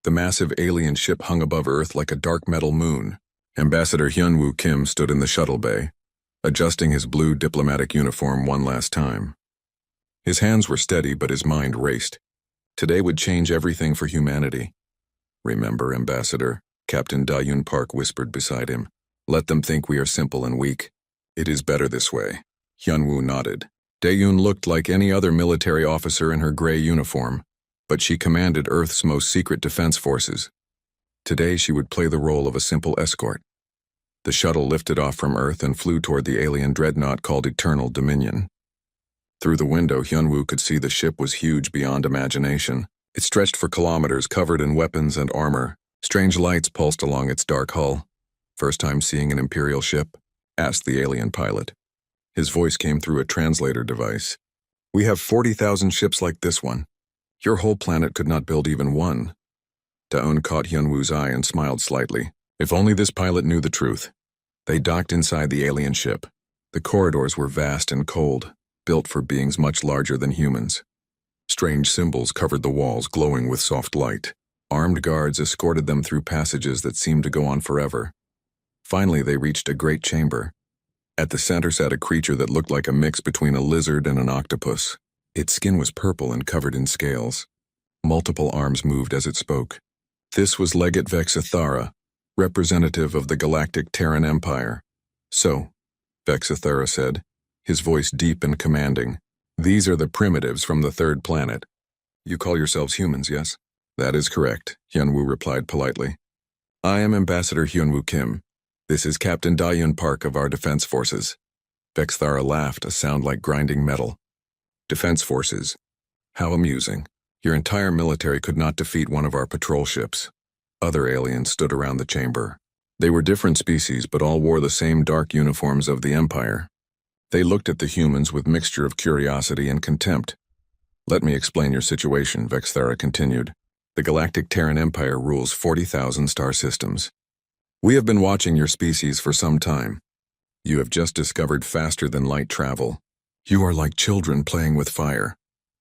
The massive alien ship hung above Earth like a dark metal moon. Ambassador Hyunwoo Kim stood in the shuttle bay, adjusting his blue diplomatic uniform one last time. His hands were steady, but his mind raced. Today would change everything for humanity. "Remember, Ambassador," Captain Da-Yoon Park whispered beside him. "Let them think we are simple and weak. It is better this way." Hyunwoo nodded. Da-Yoon looked like any other military officer in her gray uniform, but she commanded Earth's most secret defense forces. Today she would play the role of a simple escort. The shuttle lifted off from Earth and flew toward the alien dreadnought called Eternal Dominion. Through the window, Hyunwoo could see the ship was huge beyond imagination. It stretched for kilometers, covered in weapons and armor. Strange lights pulsed along its dark hull. "First time seeing an Imperial ship?" asked the alien pilot. His voice came through a translator device. "We have 40,000 ships like this one. Your whole planet could not build even one." Da-Eun caught Hyunwoo's eye and smiled slightly. If only this pilot knew the truth. They docked inside the alien ship. The corridors were vast and cold, built for beings much larger than humans. Strange symbols covered the walls, glowing with soft light. Armed guards escorted them through passages that seemed to go on forever. Finally, they reached a great chamber. At the center sat a creature that looked like a mix between a lizard and an octopus. Its skin was purple and covered in scales. Multiple arms moved as it spoke. This was Legate Vexithara, representative of the Galactic Terran Empire. "So," Vexithara said, his voice deep and commanding, "these are the primitives from the third planet. You call yourselves humans, yes?" "That is correct," Hyunwoo replied politely. "I am Ambassador Hyunwoo Kim. This is Captain Da-Yoon Park of our defense forces." Vexithara laughed, a sound like grinding metal. "Defense forces? How amusing. Your entire military could not defeat one of our patrol ships." Other aliens stood around the chamber. They were different species, but all wore the same dark uniforms of the Empire. They looked at the humans with mixture of curiosity and contempt. "Let me explain your situation," Vexithara continued. "The Galactic Terran Empire rules 40,000 star systems. We have been watching your species for some time. You have just discovered faster than light travel. You are like children playing with fire."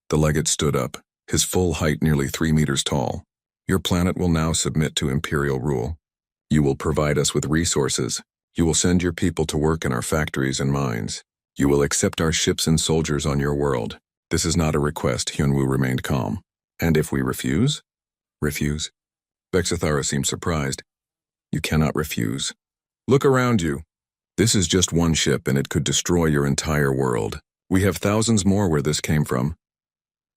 The legate stood up, his full height nearly 3 meters tall. "Your planet will now submit to Imperial rule. You will provide us with resources. You will send your people to work in our factories and mines. You will accept our ships and soldiers on your world. This is not a request," Hyunwoo remained calm. "And if we refuse?" "Refuse?" Vexithara seemed surprised. "You cannot refuse. Look around you. This is just one ship and it could destroy your entire world. We have thousands more where this came from."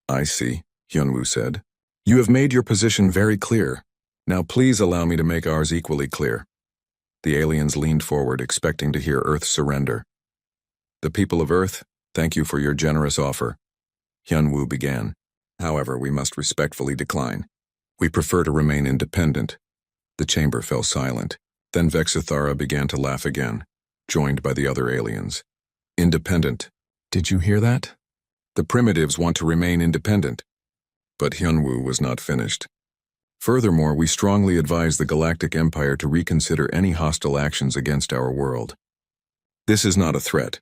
"I see," Hyunwoo said. "You have made your position very clear. Now please allow me to make ours equally clear." The aliens leaned forward, expecting to hear Earth surrender. "The people of Earth, thank you for your generous offer," Hyunwoo began. "However, we must respectfully decline. We prefer to remain independent." The chamber fell silent. Then Vexithara began to laugh again, joined by the other aliens. "Independent. Did you hear that? The primitives want to remain independent." But Hyunwoo was not finished. "Furthermore, we strongly advise the Galactic Empire to reconsider any hostile actions against our world. This is not a threat.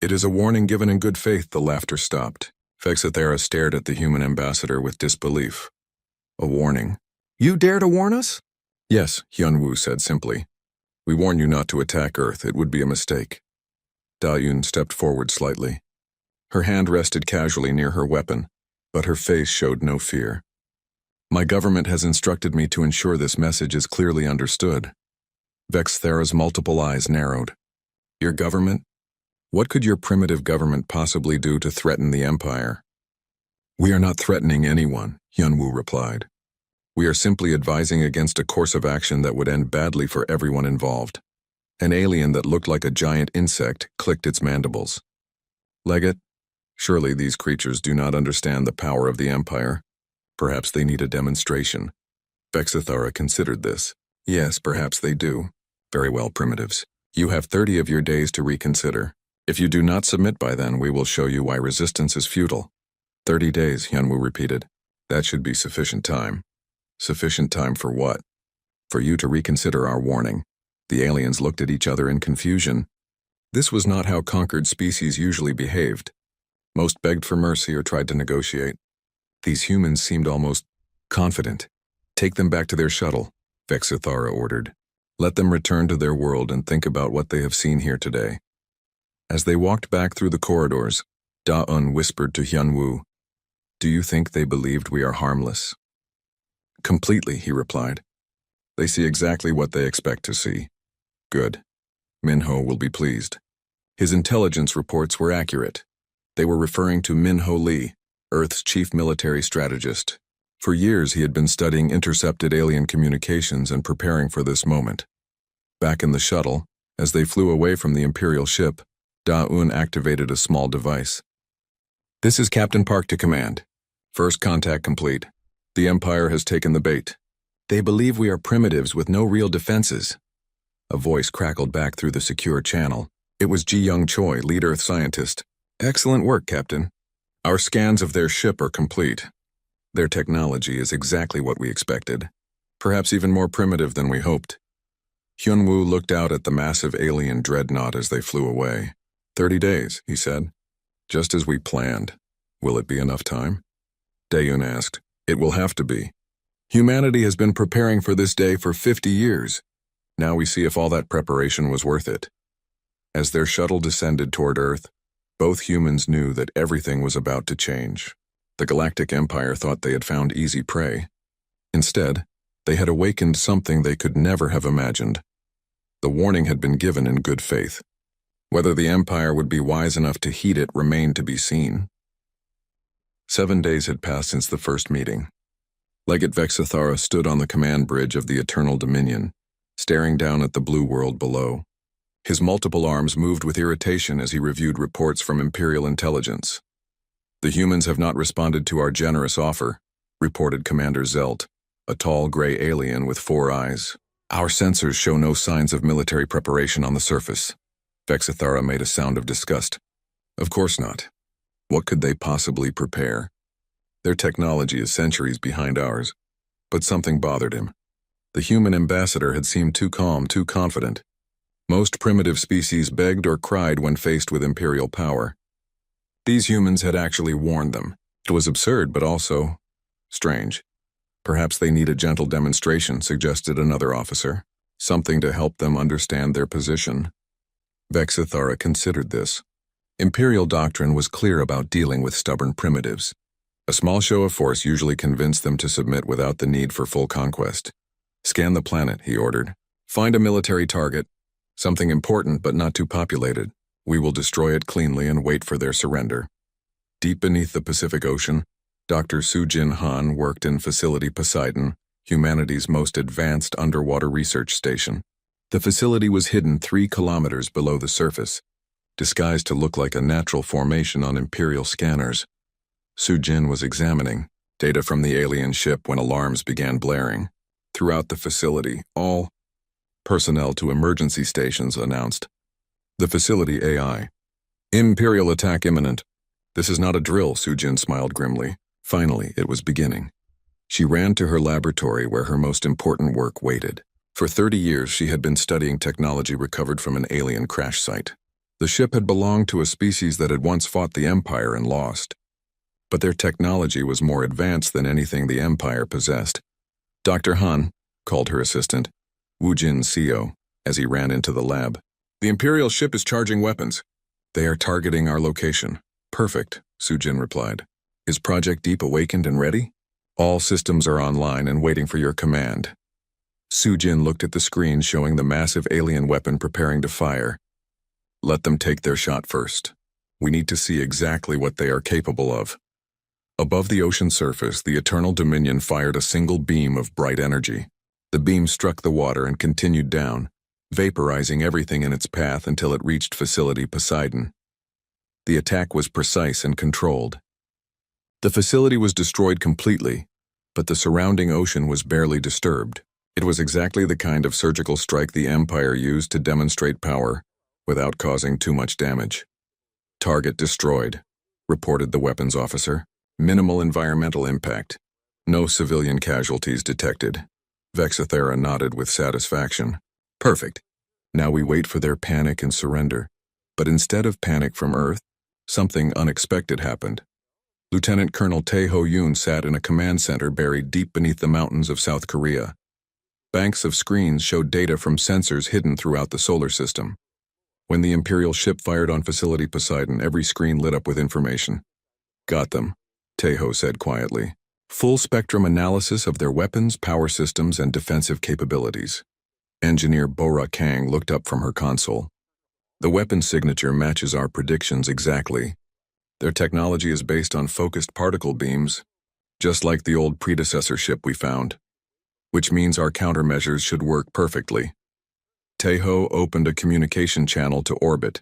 It is a warning given in good faith." The laughter stopped. Vexithara stared at the human ambassador with disbelief. "A warning? You dare to warn us?" "Yes," Hyunwoo said simply. "We warn you not to attack Earth. It would be a mistake." Da-Yoon stepped forward slightly. Her hand rested casually near her weapon, but her face showed no fear. "My government has instructed me to ensure this message is clearly understood." Vexithara's multiple eyes narrowed. "Your government? What could your primitive government possibly do to threaten the Empire?" "We are not threatening anyone," Hyunwoo replied. "We are simply advising against a course of action that would end badly for everyone involved." An alien that looked like a giant insect clicked its mandibles. "Legate, surely these creatures do not understand the power of the Empire. Perhaps they need a demonstration." Vexithara considered this. "Yes, perhaps they do. Very well, primitives. You have 30 of your days to reconsider. If you do not submit by then, we will show you why resistance is futile." 30 days, Hyunwoo repeated. "That should be sufficient time." "Sufficient time for what?" "For you to reconsider our warning." The aliens looked at each other in confusion. This was not how conquered species usually behaved. Most begged for mercy or tried to negotiate. These humans seemed almost confident. Take them back to their shuttle, Vexithara ordered. Let them return to their world and think about what they have seen here today. As they walked back through the corridors, Da-un whispered to Hyun-woo, "Do you think they believed we are harmless?" "Completely," he replied. "They see exactly what they expect to see." "Good. Minho will be pleased." His intelligence reports were accurate. They were referring to Minho Lee, Earth's chief military strategist. For years he had been studying intercepted alien communications and preparing for this moment. Back in the shuttle, as they flew away from the Imperial ship, Da-un activated a small device. "This is Captain Park to command. First contact complete. The Empire has taken the bait. They believe we are primitives with no real defenses." A voice crackled back through the secure channel. It was Ji-Young Choi, lead Earth scientist. "Excellent work, Captain. Our scans of their ship are complete. Their technology is exactly what we expected, perhaps even more primitive than we hoped." Hyun-woo looked out at the massive alien dreadnought as they flew away. 30 days, he said. "Just as we planned. Will it be enough time?" Dae-yoon asked. "It will have to be. Humanity has been preparing for this day for 50 years. Now we see if all that preparation was worth it." As their shuttle descended toward Earth, both humans knew that everything was about to change. The Galactic Empire thought they had found easy prey. Instead, they had awakened something they could never have imagined. The warning had been given in good faith. Whether the Empire would be wise enough to heed it remained to be seen. 7 days had passed since the first meeting. Legate Vexithara stood on the command bridge of the Eternal Dominion, staring down at the blue world below. His multiple arms moved with irritation as he reviewed reports from Imperial intelligence. "The humans have not responded to our generous offer," reported Commander Zelt, a tall gray alien with 4 eyes. "Our sensors show no signs of military preparation on the surface." Vexithara made a sound of disgust. "Of course not. What could they possibly prepare? Their technology is centuries behind ours." But something bothered him. The human ambassador had seemed too calm, too confident. Most primitive species begged or cried when faced with Imperial power. These humans had actually warned them. It was absurd, but also strange. "Perhaps they need a gentle demonstration," suggested another officer. "Something to help them understand their position." Vexithara considered this. Imperial doctrine was clear about dealing with stubborn primitives. A small show of force usually convinced them to submit without the need for full conquest. "Scan the planet," he ordered. "Find a military target. Something important but not too populated. We will destroy it cleanly and wait for their surrender." Deep beneath the Pacific Ocean, Dr. Soo-Jin Han worked in Facility Poseidon, humanity's most advanced underwater research station. The facility was hidden 3 kilometers below the surface, disguised to look like a natural formation on Imperial scanners. Soo-Jin was examining data from the alien ship when alarms began blaring. Throughout the facility, all personnel to emergency stations announced. The facility AI. "Imperial attack imminent." "This is not a drill," Soo-Jin smiled grimly. Finally, it was beginning. She ran to her laboratory where her most important work waited. For 30 years, she had been studying technology recovered from an alien crash site. The ship had belonged to a species that had once fought the Empire and lost. But their technology was more advanced than anything the Empire possessed. "Dr. Han," called her assistant, Woo-Jin Seo, as he ran into the lab. "The Imperial ship is charging weapons. They are targeting our location." "Perfect," Soo-Jin replied. "Is Project Deep awakened and ready?" "All systems are online and waiting for your command." Soo-Jin looked at the screen showing the massive alien weapon preparing to fire. "Let them take their shot first. We need to see exactly what they are capable of." Above the ocean surface, the Eternal Dominion fired a single beam of bright energy. The beam struck the water and continued down, vaporizing everything in its path until it reached Facility Poseidon. The attack was precise and controlled. The facility was destroyed completely, but the surrounding ocean was barely disturbed. It was exactly the kind of surgical strike the Empire used to demonstrate power without causing too much damage. "Target destroyed," reported the weapons officer. "Minimal environmental impact. No civilian casualties detected." Vexithara nodded with satisfaction. "Perfect. Now we wait for their panic and surrender." But instead of panic from Earth, something unexpected happened. Lieutenant Colonel Tae Ho-yoon sat in a command center buried deep beneath the mountains of South Korea. Banks of screens showed data from sensors hidden throughout the solar system. When the Imperial ship fired on Facility Poseidon, every screen lit up with information. "Got them," Tae-ho said quietly. "Full spectrum analysis of their weapons, power systems, and defensive capabilities." Engineer Bora Kang looked up from her console. "The weapon signature matches our predictions exactly. Their technology is based on focused particle beams, just like the old predecessor ship we found, which means our countermeasures should work perfectly." Tae-ho opened a communication channel to orbit,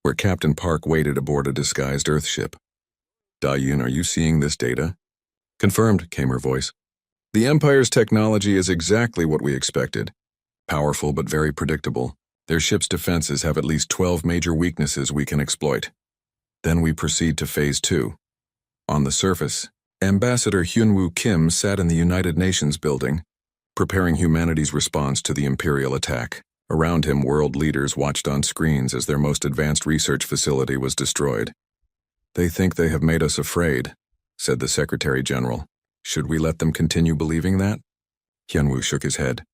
where Captain Park waited aboard a disguised Earthship. "Da-Yun, are you seeing this data?" "Confirmed," came her voice. "The Empire's technology is exactly what we expected. Powerful but very predictable. Their ship's defenses have at least 12 major weaknesses we can exploit." Then we proceed to Phase 2. On the surface, Ambassador Hyun-woo Kim sat in the United Nations building, preparing humanity's response to the Imperial attack. Around him, world leaders watched on screens as their most advanced research facility was destroyed. "They think they have made us afraid," said the Secretary General. "Should we let them continue believing that?" Hyun-woo shook his head.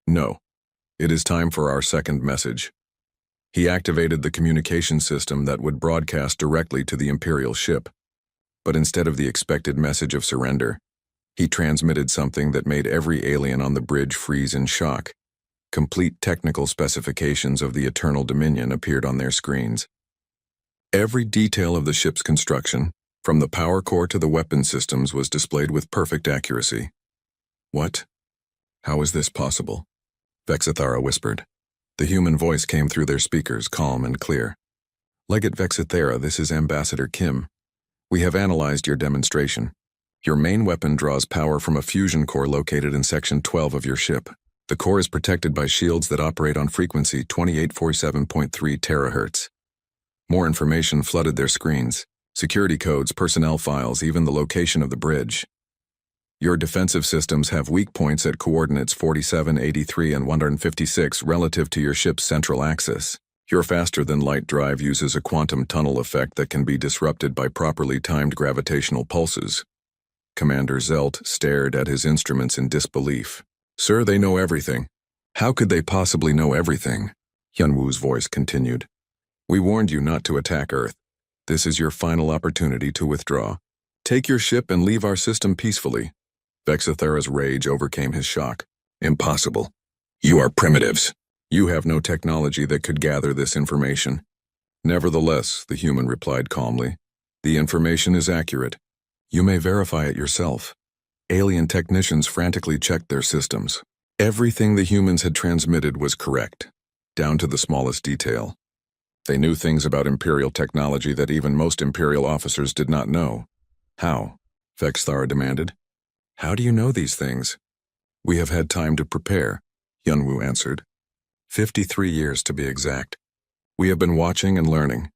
"No. It is time for our second message." He activated the communication system that would broadcast directly to the Imperial ship. But instead of the expected message of surrender, he transmitted something that made every alien on the bridge freeze in shock. Complete technical specifications of the Eternal Dominion appeared on their screens. Every detail of the ship's construction, from the power core to the weapon systems, was displayed with perfect accuracy. "What? How is this possible?" Vexithara whispered. The human voice came through their speakers, calm and clear. "Legate Vexithara, this is Ambassador Kim. We have analyzed your demonstration. Your main weapon draws power from a fusion core located in Section 12 of your ship. The core is protected by shields that operate on frequency 2847.3 terahertz. More information flooded their screens. Security codes, personnel files, even the location of the bridge. Your defensive systems have weak points at coordinates 47, 83, and 156 relative to your ship's central axis. Your faster-than-light drive uses a quantum tunnel effect that can be disrupted by properly timed gravitational pulses." Commander Zelt stared at his instruments in disbelief. "Sir, they know everything." "How could they possibly know everything?" Hyun-woo's voice continued. "We warned you not to attack Earth. This is your final opportunity to withdraw. Take your ship and leave our system peacefully." Vexithara's rage overcame his shock. "Impossible. You are primitives. You have no technology that could gather this information." "Nevertheless," the human replied calmly, "the information is accurate. You may verify it yourself." Alien technicians frantically checked their systems. Everything the humans had transmitted was correct, down to the smallest detail. They knew things about Imperial technology that even most Imperial officers did not know. "How?" Vexthara demanded. "How do you know these things?" "We have had time to prepare," Hyun-woo answered. 53 years to be exact. "We have been watching and learning."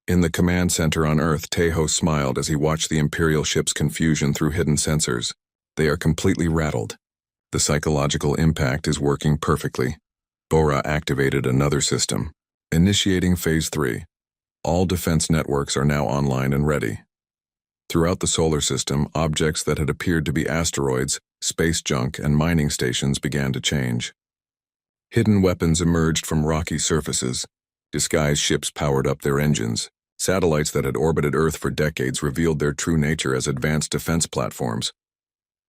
In the command center on Earth, Tae-ho smiled as he watched the Imperial ship's confusion through hidden sensors. They are completely rattled. The psychological impact is working perfectly. Bora activated another system, initiating Phase 3. All defense networks are now online and ready. Throughout the solar system, objects that had appeared to be asteroids, space junk, and mining stations began to change. Hidden weapons emerged from rocky surfaces. Disguised ships powered up their engines. Satellites that had orbited Earth for decades revealed their true nature as advanced defense platforms.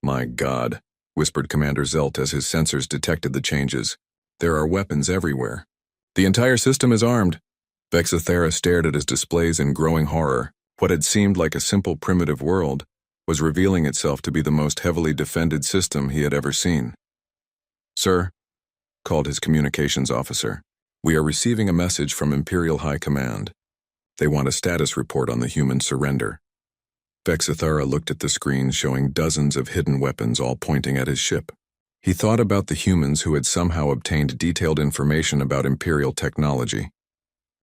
"My God," whispered Commander Zelt as his sensors detected the changes. "There are weapons everywhere." "The entire system is armed." Vexithara stared at his displays in growing horror. What had seemed like a simple primitive world was revealing itself to be the most heavily defended system he had ever seen. "Sir," called his communications officer, "we are receiving a message from Imperial High Command. They want a status report on the human surrender." Vexithara looked at the screen showing dozens of hidden weapons all pointing at his ship. He thought about the humans who had somehow obtained detailed information about Imperial technology.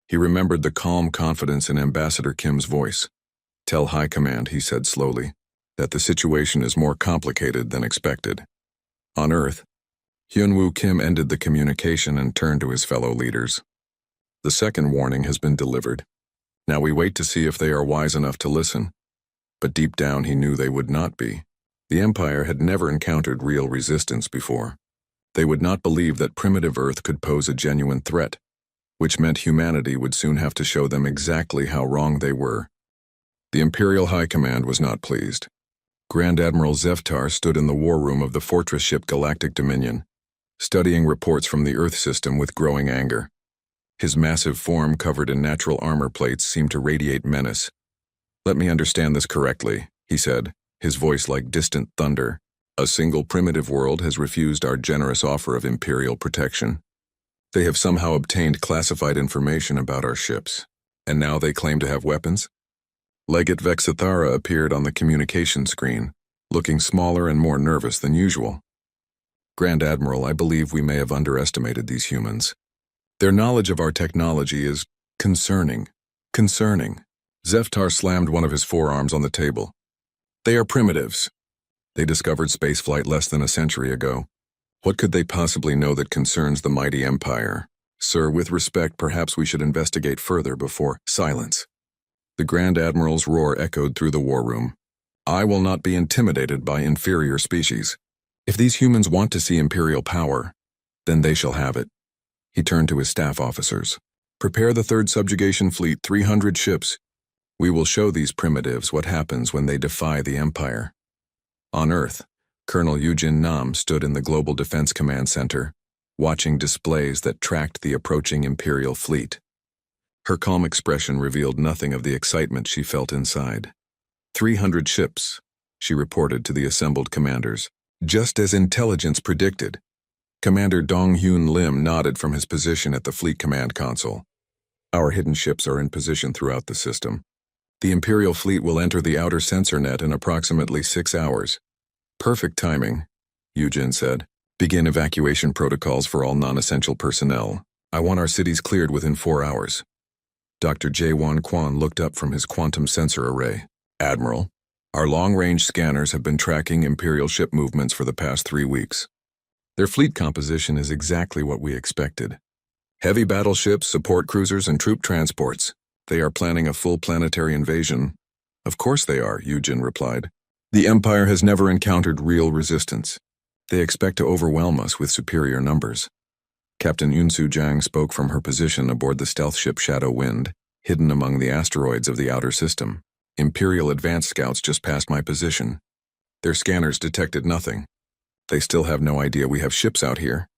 He remembered the calm confidence in Ambassador Kim's voice. "Tell High Command," he said slowly, "that the situation is more complicated than expected." On Earth, Hyun-woo Kim ended the communication and turned to his fellow leaders. "The second warning has been delivered. Now we wait to see if they are wise enough to listen." but deep down he knew they would not be. The Empire had never encountered real resistance before. They would not believe that primitive Earth could pose a genuine threat, which meant humanity would soon have to show them exactly how wrong they were. The Imperial High Command was not pleased. Grand Admiral Zeftar stood in the war room of the fortress ship Galactic Dominion, studying reports from the Earth system with growing anger. His massive form covered in natural armor plates seemed to radiate menace. "Let me understand this correctly," he said, his voice like distant thunder. "A single primitive world has refused our generous offer of Imperial protection. They have somehow obtained classified information about our ships, and now they claim to have weapons?" Legate Vexithara appeared on the communication screen, looking smaller and more nervous than usual. "Grand Admiral, I believe we may have underestimated these humans. Their knowledge of our technology is concerning. Zeftar slammed one of his forearms on the table. "They are primitives. They discovered spaceflight less than a century ago. What could they possibly know that concerns the mighty Empire? Sir, with respect, perhaps we should investigate further before—" "Silence." The Grand Admiral's roar echoed through the war room. "I will not be intimidated by inferior species. If these humans want to see Imperial power, then they shall have it." He turned to his staff officers. "Prepare the 3rd Subjugation Fleet, 300 ships. We will show these primitives what happens when they defy the Empire." On Earth, Colonel Yujin Nam stood in the Global Defense Command Center, watching displays that tracked the approaching Imperial fleet. Her calm expression revealed nothing of the excitement she felt inside. 300 ships, she reported to the assembled commanders, just as intelligence predicted. Commander Dong-Hyun Lim nodded from his position at the Fleet Command Console. "Our hidden ships are in position throughout the system. The Imperial fleet will enter the outer sensor net in approximately 6 hours. Perfect timing," Yujin said. "Begin evacuation protocols for all non-essential personnel. I want our cities cleared within 4 hours." Dr. Jae-Won Kwon looked up from his quantum sensor array. "Admiral, our long-range scanners have been tracking Imperial ship movements for the past 3 weeks. Their fleet composition is exactly what we expected. Heavy battleships, support cruisers, and troop transports. They are planning a full planetary invasion." "Of course they are," Yujin replied. "The Empire has never encountered real resistance. They expect to overwhelm us with superior numbers." Captain Yunsu Jang spoke from her position aboard the stealth ship Shadow Wind, hidden among the asteroids of the outer system. "Imperial advance scouts just passed my position. Their scanners detected nothing. They still have no idea we have ships out here."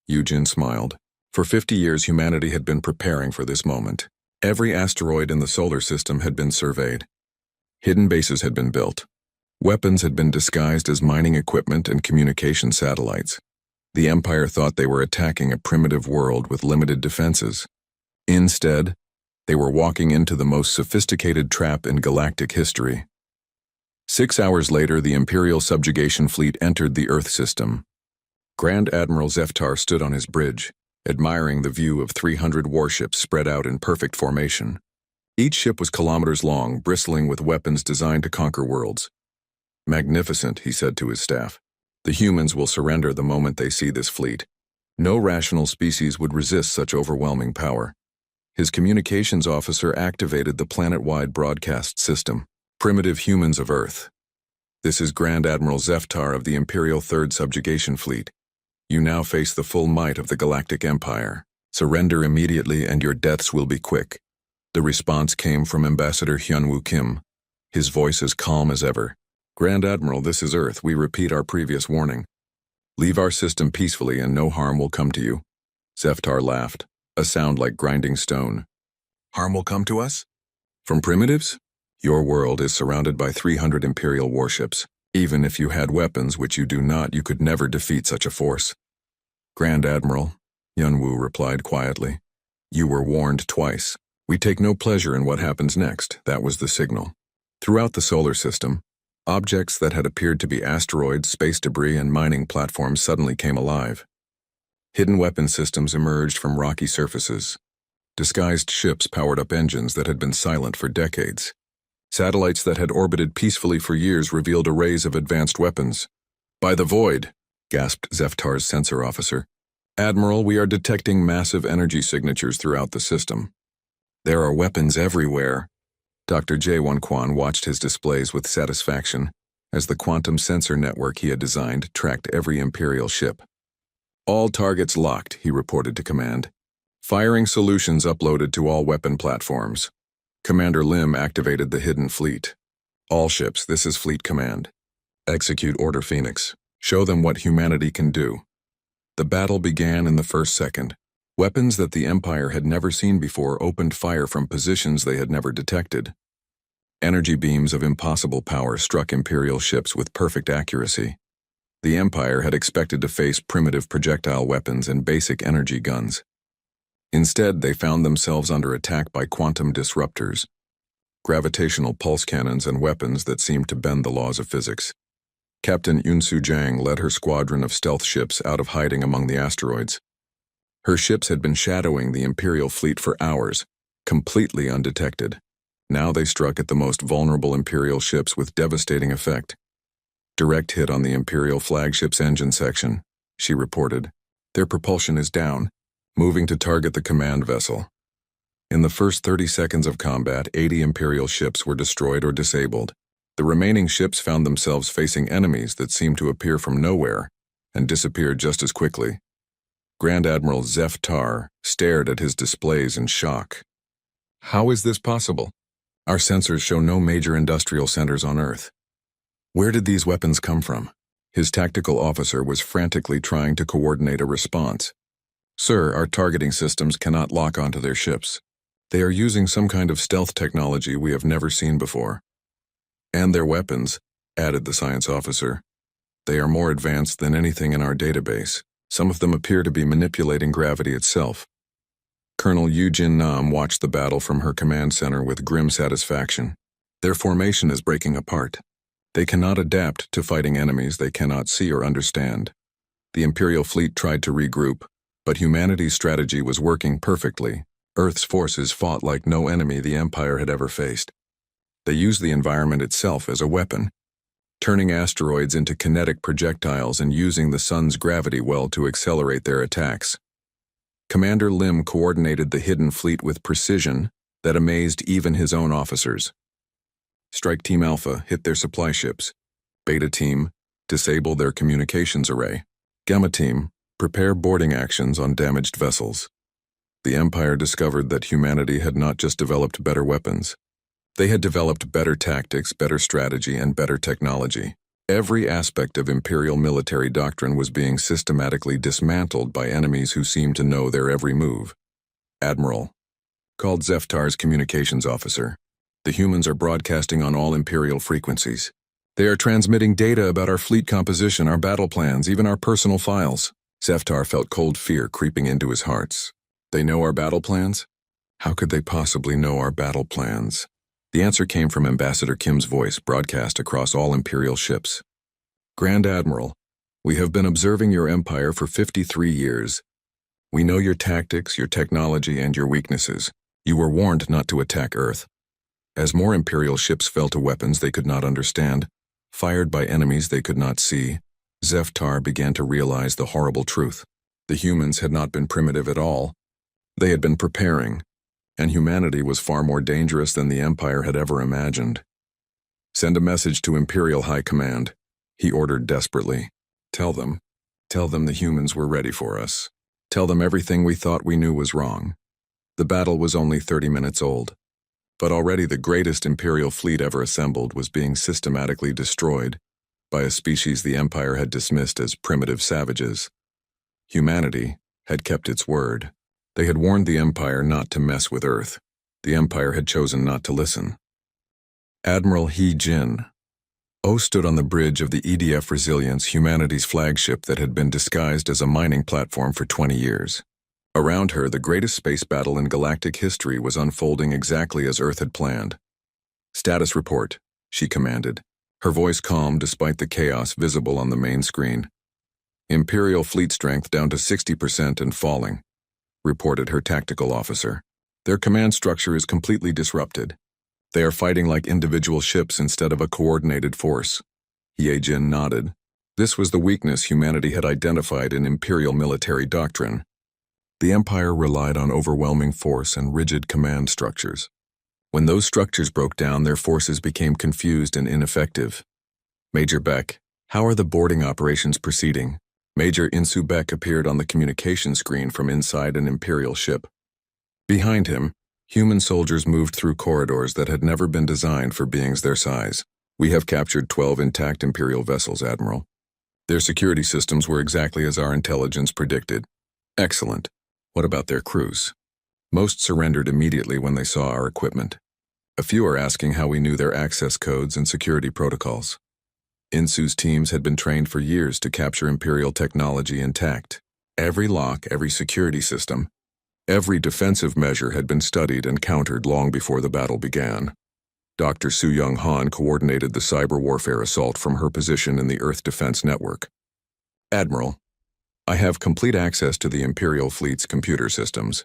Yujin smiled. For 50 years humanity had been preparing for this moment. Every asteroid in the solar system had been surveyed. Hidden bases had been built. Weapons had been disguised as mining equipment and communication satellites. The Empire thought they were attacking a primitive world with limited defenses. Instead, they were walking into the most sophisticated trap in galactic history. 6 hours later, the Imperial subjugation fleet entered the Earth system. Grand Admiral Zeftar stood on his bridge, admiring the view of 300 warships spread out in perfect formation. Each ship was kilometers long, bristling with weapons designed to conquer worlds. "Magnificent," he said to his staff. "The humans will surrender the moment they see this fleet. No rational species would resist such overwhelming power." His communications officer activated the planet-wide broadcast system. "Primitive humans of Earth. This is Grand Admiral Zeftar of the Imperial 3rd Subjugation Fleet. You now face the full might of the Galactic Empire. Surrender immediately and your deaths will be quick." The response came from Ambassador Hyunwoo Kim, his voice as calm as ever. "Grand Admiral, this is Earth. We repeat our previous warning. Leave our system peacefully and no harm will come to you." Zeftar laughed, a sound like grinding stone. "Harm will come to us? From primitives? Your world is surrounded by 300 Imperial warships. Even if you had weapons, which you do not, you could never defeat such a force." "Grand Admiral," Hyunwoo replied quietly, "you were warned twice. We take no pleasure in what happens next." That was the signal. Throughout the solar system, objects that had appeared to be asteroids, space debris, and mining platforms suddenly came alive. Hidden weapon systems emerged from rocky surfaces. Disguised ships powered up engines that had been silent for decades. Satellites that had orbited peacefully for years revealed arrays of advanced weapons. "By the void," gasped Zeftar's sensor officer. "Admiral, we are detecting massive energy signatures throughout the system. There are weapons everywhere." Dr. Jae-won Kwan watched his displays with satisfaction as the quantum sensor network he had designed tracked every Imperial ship. All targets locked, he reported to command. Firing solutions uploaded to all weapon platforms. Commander Lim activated the hidden fleet. All ships, this is Fleet Command. Execute Order Phoenix. Show them what humanity can do. The battle began in the first second. Weapons that the Empire had never seen before opened fire from positions they had never detected. Energy beams of impossible power struck Imperial ships with perfect accuracy. The Empire had expected to face primitive projectile weapons and basic energy guns. Instead, they found themselves under attack by quantum disruptors, gravitational pulse cannons, and weapons that seemed to bend the laws of physics. Captain Yunsu Jang led her squadron of stealth ships out of hiding among the asteroids. Her ships had been shadowing the Imperial fleet for hours, completely undetected. Now they struck at the most vulnerable Imperial ships with devastating effect. Direct hit on the Imperial flagship's engine section, she reported. Their propulsion is down, moving to target the command vessel. In the first 30 seconds of combat, 80 Imperial ships were destroyed or disabled. The remaining ships found themselves facing enemies that seemed to appear from nowhere and disappeared just as quickly. Grand Admiral Zeph Tar stared at his displays in shock. How is this possible? Our sensors show no major industrial centers on Earth. Where did these weapons come from? His tactical officer was frantically trying to coordinate a response. Sir, our targeting systems cannot lock onto their ships. They are using some kind of stealth technology we have never seen before. And their weapons, added the science officer. They are more advanced than anything in our database. Some of them appear to be manipulating gravity itself. Colonel Yu Jin Nam watched the battle from her command center with grim satisfaction. Their formation is breaking apart. They cannot adapt to fighting enemies they cannot see or understand. The Imperial fleet tried to regroup, but humanity's strategy was working perfectly. Earth's forces fought like no enemy the Empire had ever faced. They used the environment itself as a weapon, turning asteroids into kinetic projectiles and using the sun's gravity well to accelerate their attacks. Commander Lim coordinated the hidden fleet with precision that amazed even his own officers. Strike Team Alpha hit their supply ships. Beta Team, disable their communications array. Gamma Team, prepare boarding actions on damaged vessels. The Empire discovered that humanity had not just developed better weapons. They had developed better tactics, better strategy, and better technology. Every aspect of Imperial military doctrine was being systematically dismantled by enemies who seemed to know their every move. Admiral, called Zeph Tar's communications officer. The humans are broadcasting on all Imperial frequencies. They are transmitting data about our fleet composition, our battle plans, even our personal files. Zeph Tar felt cold fear creeping into his heart. They know our battle plans? How could they possibly know our battle plans? The answer came from Ambassador Kim's voice, broadcast across all Imperial ships. Grand Admiral, we have been observing your empire for 53 years. We know your tactics, your technology, and your weaknesses. You were warned not to attack Earth. As more Imperial ships fell to weapons they could not understand, fired by enemies they could not see, Zeph Tar began to realize the horrible truth. The humans had not been primitive at all. They had been preparing, and humanity was far more dangerous than the Empire had ever imagined. Send a message to Imperial High Command, he ordered desperately. Tell them the humans were ready for us. Tell them everything we thought we knew was wrong. The battle was only 30 minutes old, but already the greatest Imperial fleet ever assembled was being systematically destroyed by a species the Empire had dismissed as primitive savages. Humanity had kept its word. They had warned the Empire not to mess with Earth. The Empire had chosen not to listen. Admiral He Jin O stood on the bridge of the EDF Resilience, humanity's flagship that had been disguised as a mining platform for 20 years. Around her, the greatest space battle in galactic history was unfolding exactly as Earth had planned. Status report, she commanded, her voice calm despite the chaos visible on the main screen. Imperial fleet strength down to 60% and falling, reported her tactical officer. Their command structure is completely disrupted. They are fighting like individual ships instead of a coordinated force. Ye Jin nodded. This was the weakness humanity had identified in Imperial military doctrine. The Empire relied on overwhelming force and rigid command structures. When those structures broke down, their forces became confused and ineffective. Major Beck, how are the boarding operations proceeding? Major Insu Beck appeared on the communication screen from inside an Imperial ship. Behind him, human soldiers moved through corridors that had never been designed for beings their size. We have captured 12 intact Imperial vessels, Admiral. Their security systems were exactly as our intelligence predicted. Excellent. What about their crews? Most surrendered immediately when they saw our equipment. A few are asking how we knew their access codes and security protocols. Insu's teams had been trained for years to capture Imperial technology intact. Every lock, every security system, every defensive measure had been studied and countered long before the battle began. Dr. Su-Young Han coordinated the cyber warfare assault from her position in the Earth Defense Network. Admiral, I have complete access to the Imperial fleet's computer systems.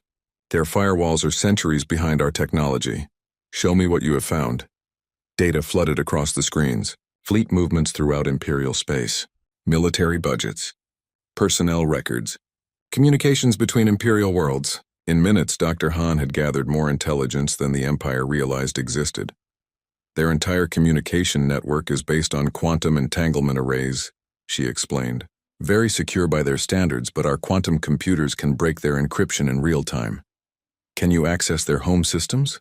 Their firewalls are centuries behind our technology. Show me what you have found. Data flooded across the screens. Fleet movements throughout Imperial space. Military budgets. Personnel records. Communications between Imperial worlds. In minutes, Dr. Han had gathered more intelligence than the Empire realized existed. Their entire communication network is based on quantum entanglement arrays, she explained. Very secure by their standards, but our quantum computers can break their encryption in real time. Can you access their home systems?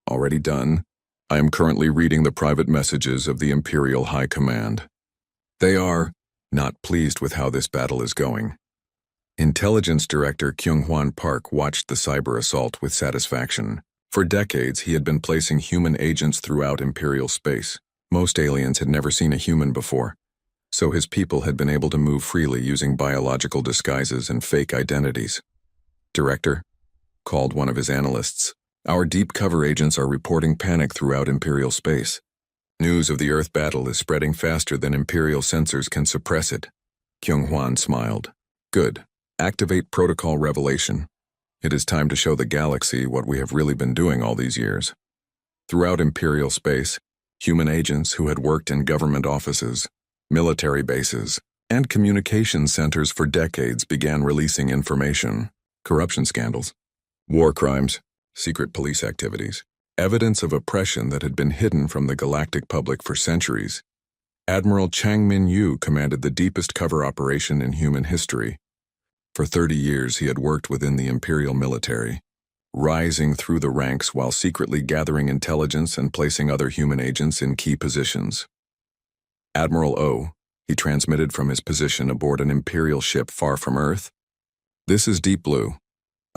Already done. I am currently reading the private messages of the Imperial High Command. They are not pleased with how this battle is going. Intelligence Director Kyung-Hwan Park watched the cyber assault with satisfaction. For decades, he had been placing human agents throughout Imperial space. Most aliens had never seen a human before, so his people had been able to move freely using biological disguises and fake identities. Director, called one of his analysts, our deep cover agents are reporting panic throughout Imperial space. News of the Earth battle is spreading faster than Imperial sensors can suppress it. Kyung-Hwan smiled. Good. Activate protocol revelation. It is time to show the galaxy what we have really been doing all these years. Throughout Imperial space, human agents who had worked in government offices, military bases, and communication centers for decades began releasing information. Corruption scandals, war crimes, secret police activities, evidence of oppression that had been hidden from the galactic public for centuries. Admiral Chang Min-yu commanded the deepest cover operation in human history. For 30 years, he had worked within the Imperial military, rising through the ranks while secretly gathering intelligence and placing other human agents in key positions. Admiral O, he transmitted from his position aboard an Imperial ship far from Earth. This is Deep Blue.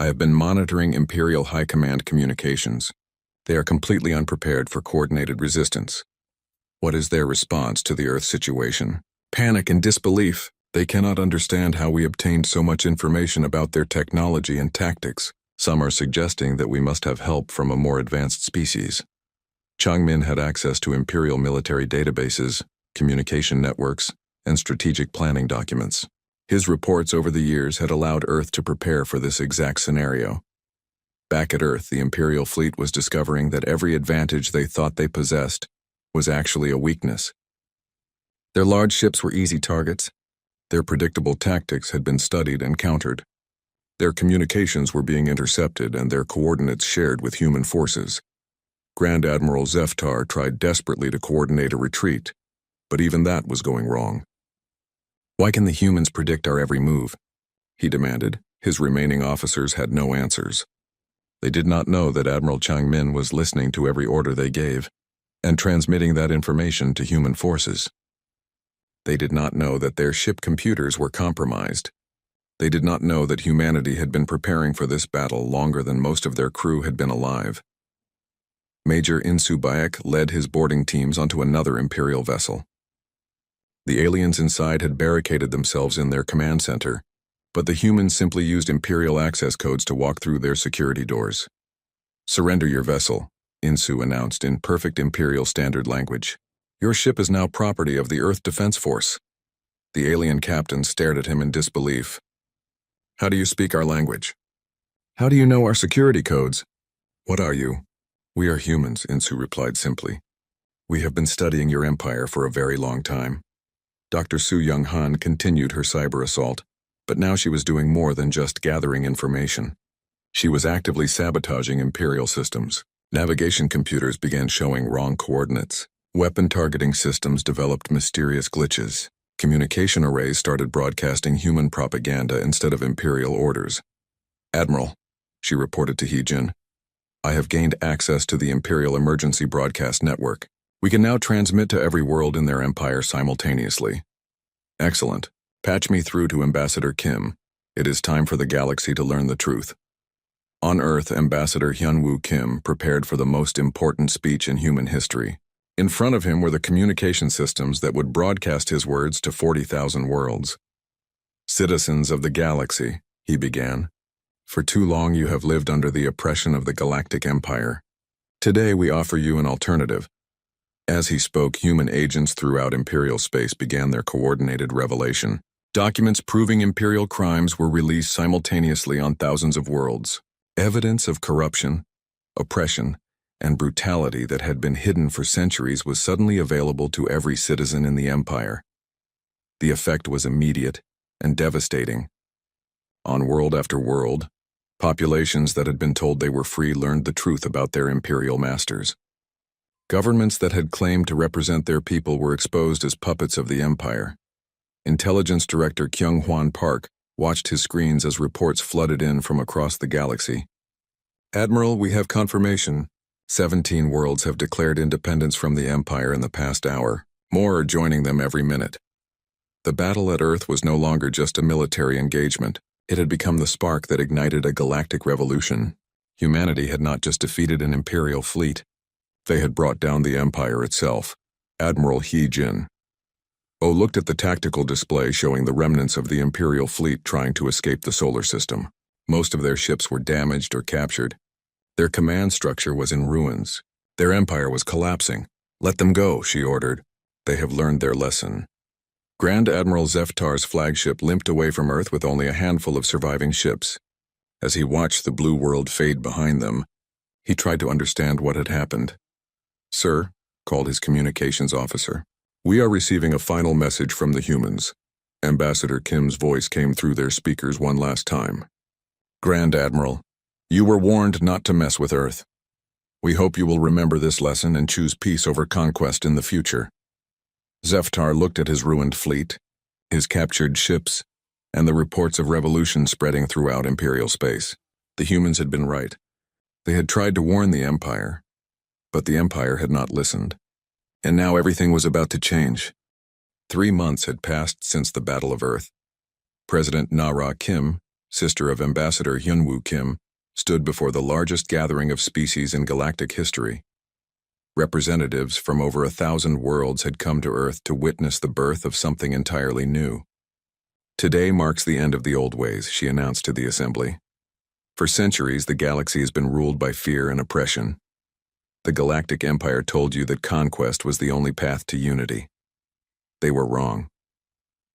I have been monitoring Imperial High Command communications. They are completely unprepared for coordinated resistance. What is their response to the Earth situation? Panic and disbelief. They cannot understand how we obtained so much information about their technology and tactics. Some are suggesting that we must have help from a more advanced species. Changmin had access to Imperial military databases, communication networks, and strategic planning documents. His reports over the years had allowed Earth to prepare for this exact scenario. Back at Earth, the Imperial fleet was discovering that every advantage they thought they possessed was actually a weakness. Their large ships were easy targets. Their predictable tactics had been studied and countered. Their communications were being intercepted and their coordinates shared with human forces. Grand Admiral Zeftar tried desperately to coordinate a retreat, but even that was going wrong. Why can the humans predict our every move? He demanded. His remaining officers had no answers. They did not know that Admiral Changmin was listening to every order they gave and transmitting that information to human forces. They did not know that their ship computers were compromised. They did not know that humanity had been preparing for this battle longer than most of their crew had been alive. Major Insu Baek led his boarding teams onto another Imperial vessel. The aliens inside had barricaded themselves in their command center, but the humans simply used Imperial access codes to walk through their security doors. Surrender your vessel, Insu announced in perfect Imperial standard language. Your ship is now property of the Earth Defense Force. The alien captain stared at him in disbelief. How do you speak our language? How do you know our security codes? What are you? We are humans, Insu replied simply. We have been studying your empire for a very long time. Dr. Su-Young Han continued her cyber assault, but now she was doing more than just gathering information. She was actively sabotaging Imperial systems. Navigation computers began showing wrong coordinates. Weapon targeting systems developed mysterious glitches. Communication arrays started broadcasting human propaganda instead of imperial orders. "Admiral," she reported to He-Jin, "I have gained access to the Imperial Emergency Broadcast Network. We can now transmit to every world in their empire simultaneously." "Excellent. Patch me through to Ambassador Kim. It is time for the galaxy to learn the truth." On Earth, Ambassador Hyunwoo Kim prepared for the most important speech in human history. In front of him were the communication systems that would broadcast his words to 40,000 worlds. "Citizens of the galaxy," he began, "for too long you have lived under the oppression of the Galactic Empire. Today we offer you an alternative." As he spoke, human agents throughout Imperial space began their coordinated revelation. Documents proving Imperial crimes were released simultaneously on thousands of worlds. Evidence of corruption, oppression, and brutality that had been hidden for centuries was suddenly available to every citizen in the Empire. The effect was immediate and devastating. On world after world, populations that had been told they were free learned the truth about their imperial masters. Governments that had claimed to represent their people were exposed as puppets of the Empire. Intelligence Director Kyung-Hwan Park watched his screens as reports flooded in from across the galaxy. "Admiral, we have confirmation. 17 worlds have declared independence from the Empire in the past hour. More are joining them every minute." The battle at Earth was no longer just a military engagement. It had become the spark that ignited a galactic revolution. Humanity had not just defeated an Imperial fleet. They had brought down the Empire itself. Admiral He-Jin looked at the tactical display showing the remnants of the Imperial fleet trying to escape the solar system. Most of their ships were damaged or captured. Their command structure was in ruins. Their empire was collapsing. "Let them go," she ordered. "They have learned their lesson." Grand Admiral Zeftar's flagship limped away from Earth with only a handful of surviving ships. As he watched the blue world fade behind them, he tried to understand what had happened. "Sir," called his communications officer, "we are receiving a final message from the humans." Ambassador Kim's voice came through their speakers one last time. "Grand Admiral, you were warned not to mess with Earth. We hope you will remember this lesson and choose peace over conquest in the future." Zeftar looked at his ruined fleet, his captured ships, and the reports of revolution spreading throughout Imperial space. The humans had been right. They had tried to warn the Empire, but the Empire had not listened. And now everything was about to change. 3 months had passed since the Battle of Earth. President Nara Kim, sister of Ambassador Hyunwoo Kim, stood before the largest gathering of species in galactic history. Representatives from over 1,000 worlds had come to Earth to witness the birth of something entirely new. "Today marks the end of the old ways," she announced to the assembly. "For centuries, the galaxy has been ruled by fear and oppression. The Galactic Empire told you that conquest was the only path to unity. They were wrong."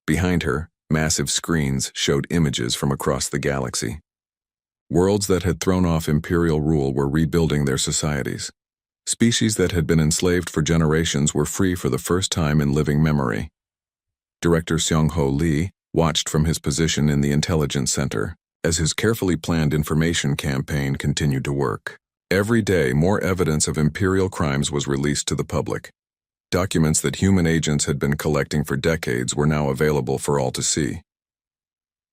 Behind her, massive screens showed images from across the galaxy. Worlds that had thrown off imperial rule were rebuilding their societies. Species that had been enslaved for generations were free for the first time in living memory. Director Seong-ho Lee watched from his position in the Intelligence Center as his carefully planned information campaign continued to work. Every day, more evidence of imperial crimes was released to the public. Documents that human agents had been collecting for decades were now available for all to see.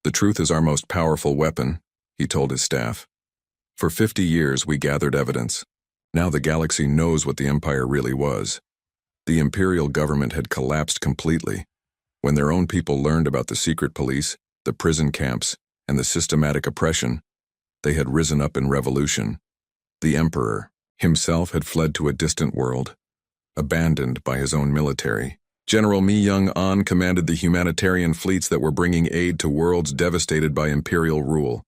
"The truth is our most powerful weapon," he told his staff. "For 50 years we gathered evidence. Now the galaxy knows what the Empire really was. The imperial government had collapsed completely. When their own people learned about the secret police, the prison camps, and the systematic oppression, they had risen up in revolution. The Emperor himself had fled to a distant world, abandoned by his own military. General Mi Young-an commanded the humanitarian fleets that were bringing aid to worlds devastated by imperial rule.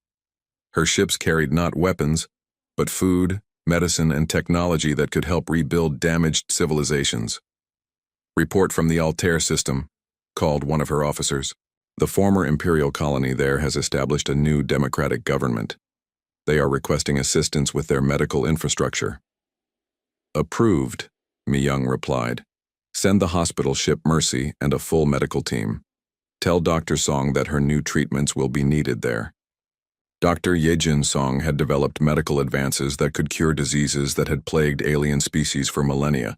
Her ships carried not weapons, but food, medicine, and technology that could help rebuild damaged civilizations. "Report from the Altair system," called one of her officers. "The former imperial colony there has established a new democratic government. They are requesting assistance with their medical infrastructure." "Approved," Mi-young replied. "Send the hospital ship Mercy and a full medical team. Tell Dr. Song that her new treatments will be needed there." Dr. Yejin Song had developed medical advances that could cure diseases that had plagued alien species for millennia.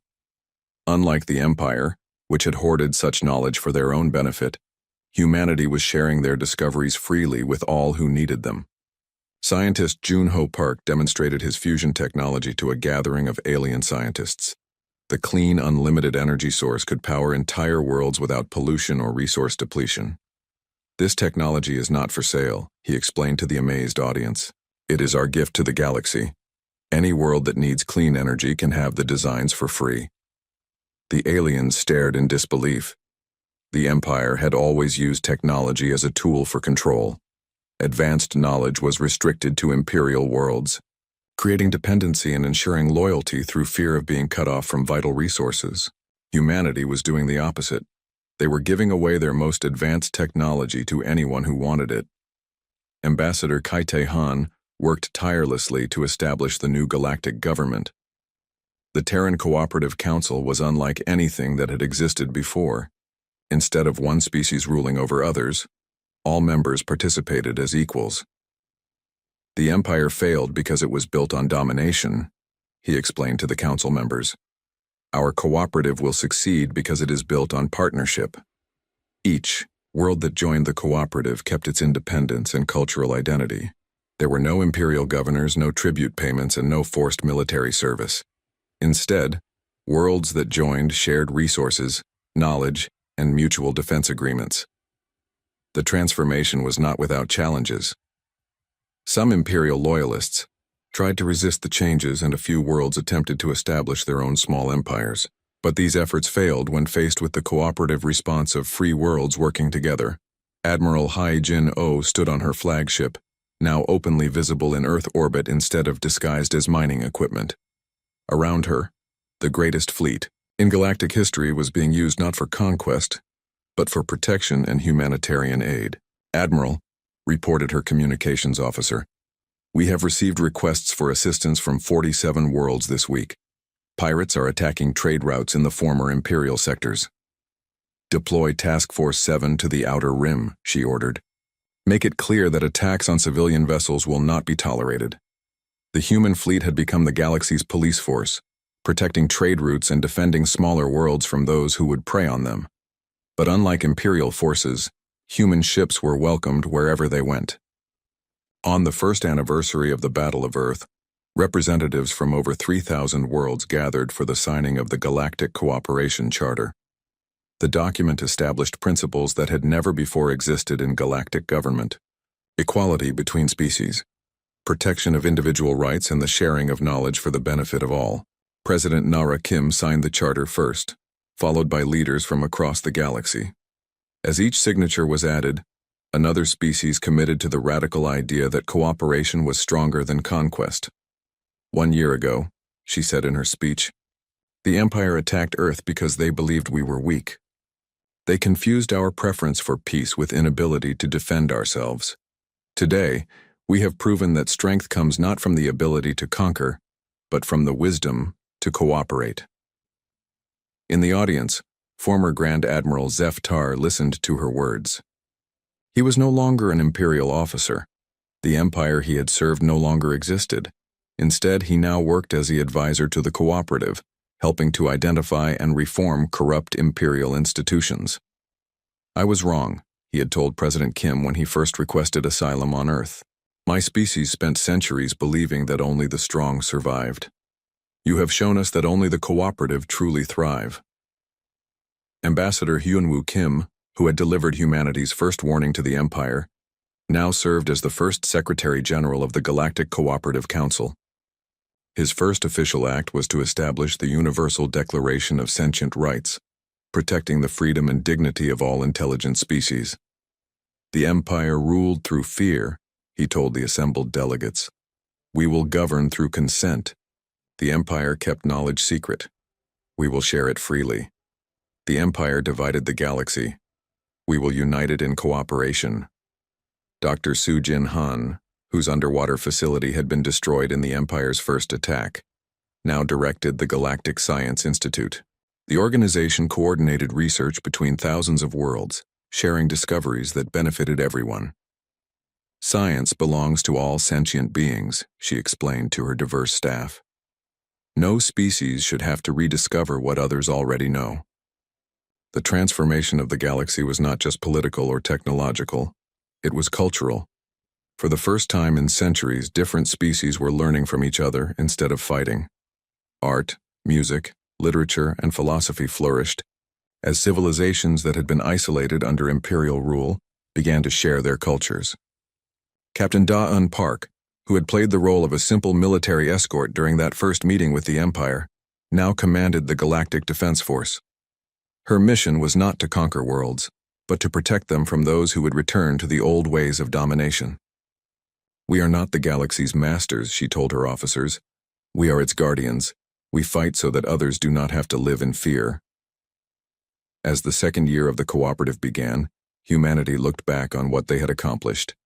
Unlike the Empire, which had hoarded such knowledge for their own benefit, humanity was sharing their discoveries freely with all who needed them. Scientist Junho Park demonstrated his fusion technology to a gathering of alien scientists. The clean, unlimited energy source could power entire worlds without pollution or resource depletion. "This technology is not for sale," he explained to the amazed audience. "It is our gift to the galaxy. Any world that needs clean energy can have the designs for free." The aliens stared in disbelief. The Empire had always used technology as a tool for control. Advanced knowledge was restricted to imperial worlds, creating dependency and ensuring loyalty through fear of being cut off from vital resources. Humanity was doing the opposite. They were giving away their most advanced technology to anyone who wanted it. Ambassador Kaite Han worked tirelessly to establish the new galactic government. The Terran Cooperative Council was unlike anything that had existed before. Instead of one species ruling over others, all members participated as equals. "The Empire failed because it was built on domination," he explained to the council members. "Our cooperative will succeed because it is built on partnership." Each world that joined the cooperative kept its independence and cultural identity. There were no imperial governors, no tribute payments, and no forced military service. Instead, worlds that joined shared resources, knowledge, and mutual defense agreements. The transformation was not without challenges. Some imperial loyalists tried to resist the changes, and a few worlds attempted to establish their own small empires. But these efforts failed when faced with the cooperative response of free worlds working together. Admiral Hai Jin-Oh stood on her flagship, now openly visible in Earth orbit instead of disguised as mining equipment. Around her, the greatest fleet in galactic history was being used not for conquest, but for protection and humanitarian aid. "Admiral," reported her communications officer, "we have received requests for assistance from 47 worlds this week. Pirates are attacking trade routes in the former Imperial sectors. Deploy Task Force 7 to the Outer Rim," she ordered. "Make it clear that attacks on civilian vessels will not be tolerated." The human fleet had become the galaxy's police force, protecting trade routes and defending smaller worlds from those who would prey on them. But unlike Imperial forces, human ships were welcomed wherever they went. On the first anniversary of the Battle of Earth, representatives from over 3,000 worlds gathered for the signing of the Galactic Cooperation Charter. The document established principles that had never before existed in galactic government: equality between species, protection of individual rights, and the sharing of knowledge for the benefit of all. President Nara Kim signed the charter first, followed by leaders from across the galaxy. As each signature was added, another species committed to the radical idea that cooperation was stronger than conquest. "1 year ago," she said in her speech, "the Empire attacked Earth because they believed we were weak. They confused our preference for peace with inability to defend ourselves. Today, we have proven that strength comes not from the ability to conquer, but from the wisdom to cooperate." In the audience, former Grand Admiral Zeph Tar listened to her words. He was no longer an Imperial officer. The empire he had served no longer existed. Instead, he now worked as the advisor to the cooperative, helping to identify and reform corrupt Imperial institutions. "I was wrong," he had told President Kim when he first requested asylum on Earth. "My species spent centuries believing that only the strong survived. You have shown us that only the cooperative truly thrive." Ambassador Hyunwoo Kim, who had delivered humanity's first warning to the Empire, now served as the first Secretary General of the Galactic Cooperative Council. His first official act was to establish the Universal Declaration of Sentient Rights, protecting the freedom and dignity of all intelligent species. "The Empire ruled through fear," he told the assembled delegates. "We will govern through consent. The Empire kept knowledge secret. We will share it freely. The Empire divided the galaxy. We will unite it in cooperation." Dr. Soo-Jin Han, whose underwater facility had been destroyed in the Empire's first attack, now directed the Galactic Science Institute. The organization coordinated research between thousands of worlds, sharing discoveries that benefited everyone. Science belongs to all sentient beings, she explained to her diverse staff. No species should have to rediscover what others already know. The transformation of the galaxy was not just political or technological, it was cultural. For the first time in centuries, different species were learning from each other instead of fighting. Art, music, literature, and philosophy flourished, as civilizations that had been isolated under imperial rule began to share their cultures. Captain Da-Un Park, who had played the role of a simple military escort during that first meeting with the Empire, now commanded the Galactic Defense Force. Her mission was not to conquer worlds, but to protect them from those who would return to the old ways of domination. "We are not the galaxy's masters," she told her officers. "We are its guardians. We fight so that others do not have to live in fear." As the second year of the cooperative began, humanity looked back on what they had accomplished.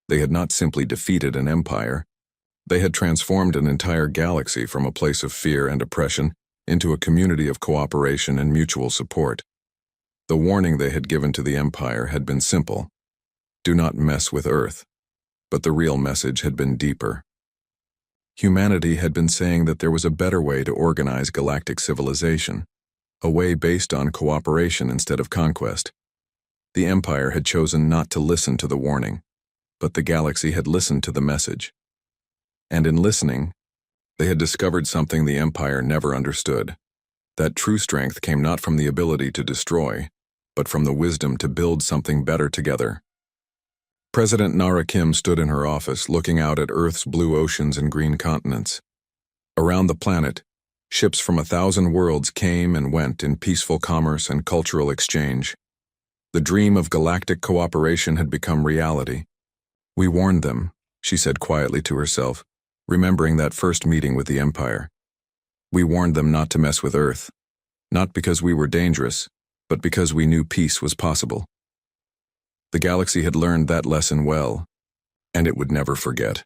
They had not simply defeated an empire. They had transformed an entire galaxy from a place of fear and oppression into a community of cooperation and mutual support. The warning they had given to the empire had been simple: do not mess with Earth. But the real message had been deeper. Humanity had been saying that there was a better way to organize galactic civilization, a way based on cooperation instead of conquest. The empire had chosen not to listen to the warning, but the galaxy had listened to the message. And in listening, they had discovered something the empire never understood: that true strength came not from the ability to destroy, but from the wisdom to build something better together. President Nara Kim stood in her office, looking out at Earth's blue oceans and green continents. Around the planet, ships from 1,000 worlds came and went in peaceful commerce and cultural exchange. The dream of galactic cooperation had become reality. "We warned them," she said quietly to herself, remembering that first meeting with the Empire. "We warned them not to mess with Earth, not because we were dangerous, but because we knew peace was possible." The galaxy had learned that lesson well, and it would never forget.